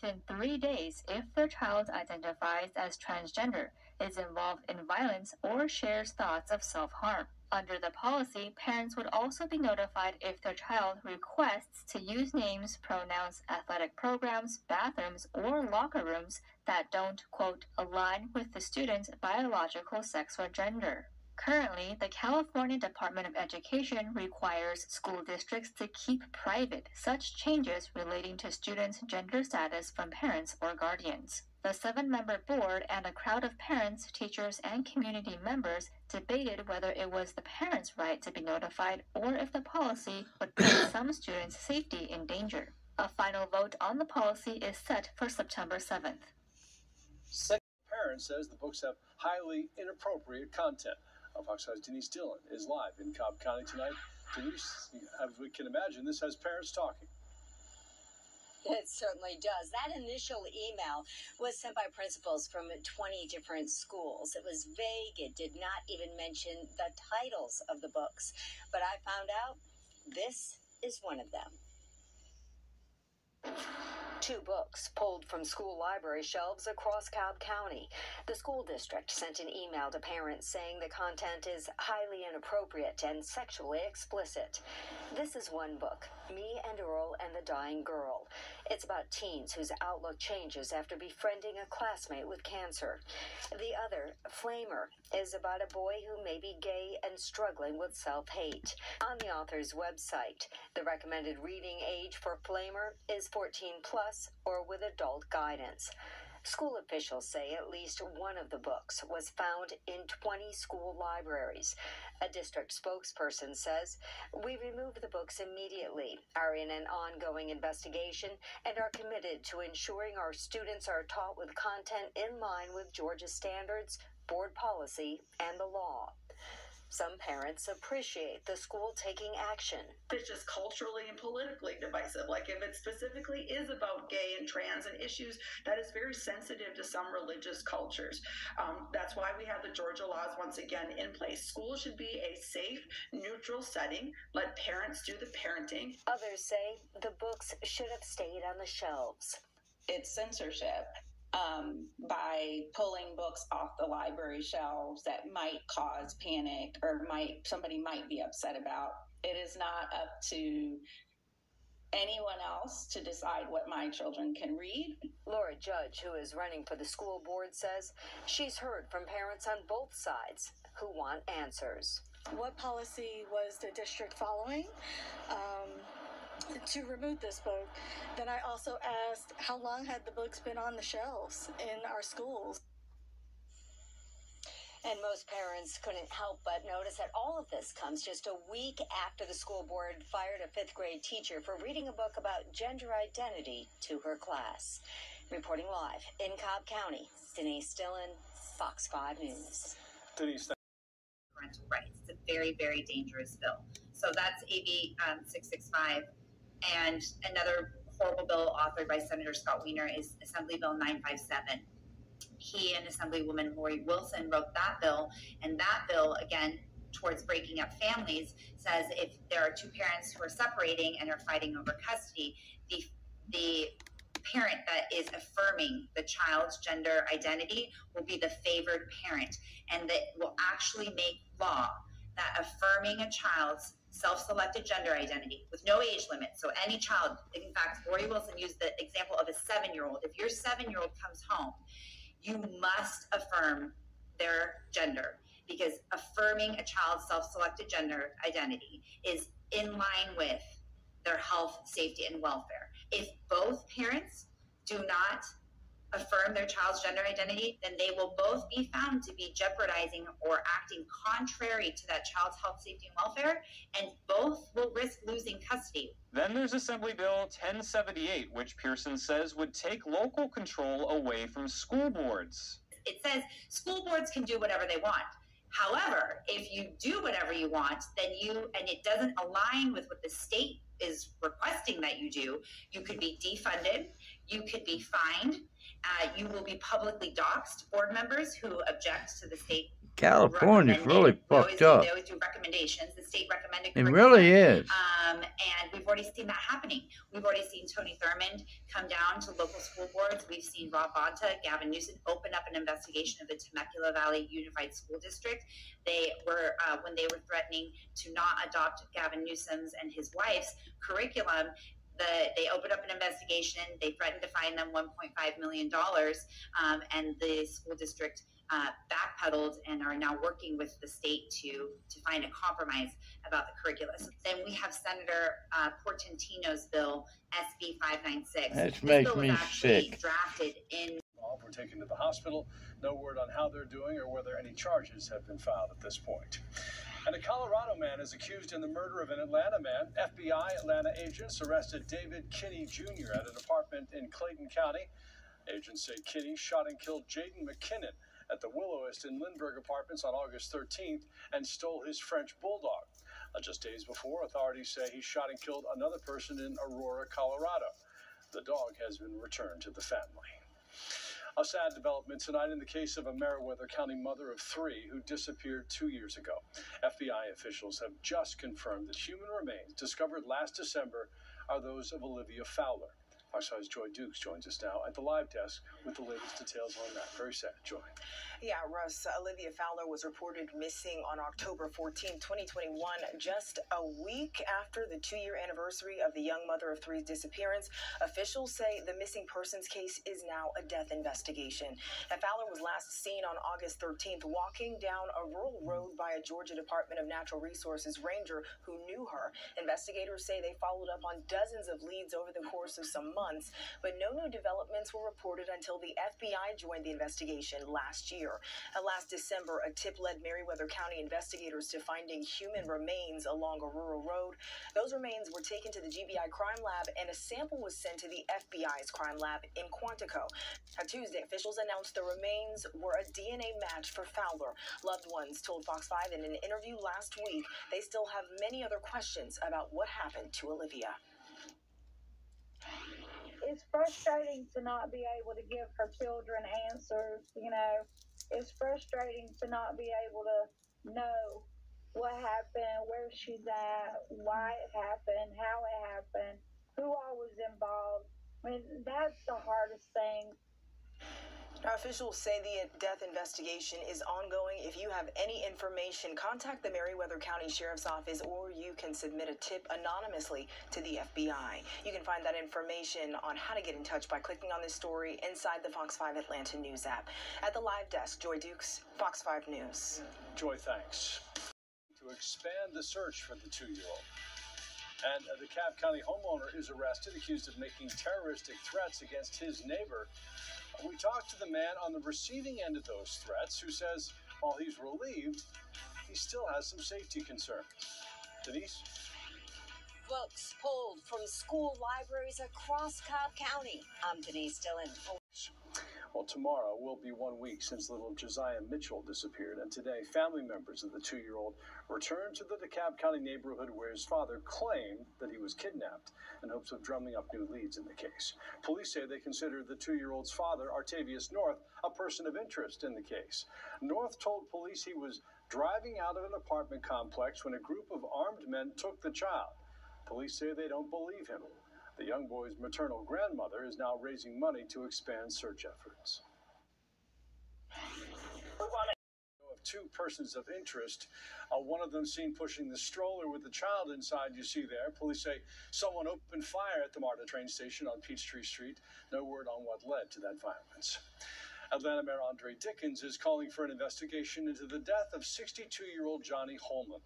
within 3 days if their child identifies as transgender, is involved in violence, or shares thoughts of self-harm. Under the policy, parents would also be notified if their child requests to use names, pronouns, athletic programs, bathrooms, or locker rooms that don't, quote, align with the student's biological sex or gender. Currently, the California Department of Education requires school districts to keep private such changes relating to students' gender status from parents or guardians. The 7-member board and a crowd of parents, teachers, and community members debated whether it was the parents' right to be notified or if the policy would put some students' safety in danger. A final vote on the policy is set for September 7th. Second parent says the books have highly inappropriate content. Fox 5's Denise Dillon is live in Cobb County tonight. Denise, as we can imagine, this has parents talking. It certainly does. That initial email was sent by principals from 20 different schools. It was vague. It did not even mention the titles of the books. But I found out this is one of them. 2 books pulled from school library shelves across Cobb County. The school district sent an email to parents saying the content is highly inappropriate and sexually explicit. This is one book, Me and Earl and the Dying Girl. It's about teens whose outlook changes after befriending a classmate with cancer. The other, Flamer, is about a boy who may be gay and struggling with self-hate. On the author's website, the recommended reading age for Flamer is 14 plus or with adult guidance. School officials say at least one of the books was found in 20 school libraries. A district spokesperson says, "We removed the books immediately, are in an ongoing investigation, and are committed to ensuring our students are taught with content in line with Georgia standards, board policy, and the law." Some parents appreciate the school taking action. It's just culturally and politically divisive. Like if it specifically is about gay and trans and issues, that is very sensitive to some religious cultures. That's why we have the Georgia laws once again in place. Schools should be a safe, neutral setting. Let parents do the parenting. Others say the books should have stayed on the shelves. It's censorship. By pulling books off the library shelves that might cause panic or somebody might be upset about. It is not up to anyone else to decide what my children can read. Laura Judge, who is running for the school board, says she's heard from parents on both sides who want answers. What policy was the district following to remove this book? Then I also asked how long had the books been on the shelves in our schools. And most parents couldn't help but notice that all of this comes just a week after the school board fired a 5th grade teacher for reading a book about gender identity to her class. Reporting live in Cobb County, Denise Dillon, Fox 5 News. Denise, parental rights. It's a very, very dangerous bill. So that's AB 665. And another horrible bill authored by Senator Scott Wiener is Assembly Bill 957. He and Assemblywoman Lori Wilson wrote that bill, and that bill, again, towards breaking up families, says if there are 2 parents who are separating and are fighting over custody, the parent that is affirming the child's gender identity will be the favored parent, and that will actually make law that affirming a child's self-selected gender identity with no age limit. So any child, in fact, Lori Wilson used the example of a 7-year-old. If your 7-year-old comes home, you must affirm their gender, because affirming a child's self-selected gender identity is in line with their health, safety, and welfare. If both parents do not affirm their child's gender identity, then they will both be found to be jeopardizing or acting contrary to that child's health, safety, and welfare, and both will risk losing custody. Then there's Assembly Bill 1078, which Pearson says would take local control away from school boards. It says school boards can do whatever they want. However, if you do whatever you want, then and it doesn't align with what the state is requesting that you do, you could be defunded, you could be fined. You will be publicly doxxed. Board members who object to the state California's really fucked up. They always do recommendations. The state recommended. It really is. And we've already seen that happening. We've already seen Tony Thurmond come down to local school boards. We've seen Rob Bonta, Gavin Newsom open up an investigation of the Temecula Valley Unified School District. They were, when they were threatening to not adopt Gavin Newsom's and his wife's curriculum, they opened up an investigation. They threatened to fine them $1.5 million, and the school district backpedaled and are now working with the state to find a compromise about the curriculum. Then we have Senator Portantino's bill, SB 596. That makes me sick. Drafted in. Were taken to the hospital. No word on how they're doing or whether any charges have been filed at this point. And a Colorado man is accused in the murder of an Atlanta man. FBI Atlanta agents arrested David Kinney Jr. at an apartment in Clayton County. Agents say Kinney shot and killed Jaden McKinnon at the Willow-Est and Lindbergh apartments on August 13th and stole his French bulldog. Just days before, authorities say he shot and killed another person in Aurora, Colorado. The dog has been returned to the family. A sad development tonight in the case of a Meriwether County mother of 3 who disappeared 2 years ago. FBI officials have just confirmed that human remains discovered last December are those of Olivia Fowler. Fox 5's Joy Dukes joins us now at the live desk with the latest details on that. Very sad, Joy. Yeah, Russ, Olivia Fowler was reported missing on October 14, 2021, just a week after the 2-year anniversary of the young mother of 3's disappearance. Officials say the missing persons case is now a death investigation. And Fowler was last seen on August 13th walking down a rural road by a Georgia Department of Natural Resources ranger who knew her. Investigators say they followed up on dozens of leads over the course of some months, but no new developments were reported until the FBI joined the investigation last year. Last December, a tip led Meriwether County investigators to finding human remains along a rural road. Those remains were taken to the GBI Crime Lab, and a sample was sent to the FBI's crime lab in Quantico. On Tuesday, officials announced the remains were a DNA match for Fowler. Loved ones told Fox 5 in an interview last week they still have many other questions about what happened to Olivia. It's frustrating to not be able to give her children answers, you know. It's frustrating to not be able to know what happened, where she's at, why it happened, how it happened, who all was involved. I mean, that's the hardest thing. Officials say the death investigation is ongoing. If you have any information, contact the Meriwether County Sheriff's Office, or you can submit a tip anonymously to the FBI. You can find that information on how to get in touch by clicking on this story inside the Fox 5 Atlanta News app. At the live desk, Joy Dukes, Fox 5 News. Joy, thanks. To expand the search for the 2-year-old. And the Cobb County homeowner is arrested, accused of making terroristic threats against his neighbor. We talked to the man on the receiving end of those threats, who says while he's relieved, he still has some safety concerns. Denise? Books pulled from school libraries across Cobb County. I'm Denise Dillon. Well, tomorrow will be 1 week since little Josiah Mitchell disappeared, and today family members of the 2-year-old returned to the DeKalb County neighborhood where his father claimed that he was kidnapped in hopes of drumming up new leads in the case. Police say they consider the 2-year-old's father, Artavius North, a person of interest in the case. North told police he was driving out of an apartment complex when a group of armed men took the child. Police say they don't believe him. The young boy's maternal grandmother is now raising money to expand search efforts. Of 2 persons of interest, one of them seen pushing the stroller with the child inside you see there. Police say someone opened fire at the MARTA train station on Peachtree Street. No word on what led to that violence. Atlanta Mayor Andre Dickens is calling for an investigation into the death of 62-year-old Johnny Holman.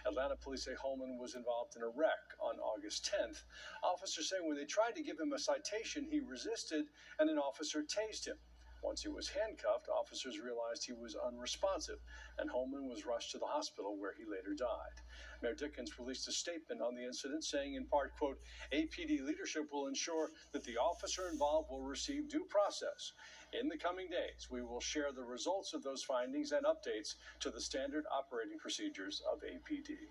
Atlanta police say Holman was involved in a wreck on August 10th. Officers say when they tried to give him a citation, he resisted and an officer tased him. Once he was handcuffed, officers realized he was unresponsive, and Holman was rushed to the hospital where he later died. Mayor Dickens released a statement on the incident saying in part, quote, APD leadership will ensure that the officer involved will receive due process. In the coming days, we will share the results of those findings and updates to the standard operating procedures of APD.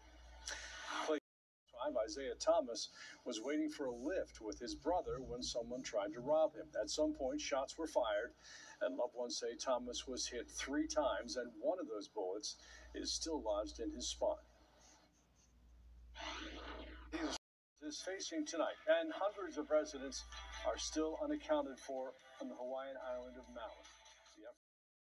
Isaiah Thomas was waiting for a lift with his brother when someone tried to rob him. At some point, shots were fired, and loved ones say Thomas was hit 3 times, and one of those bullets is still lodged in his spine. He is facing tonight, and hundreds of residents are still unaccounted for on the Hawaiian island of Maui.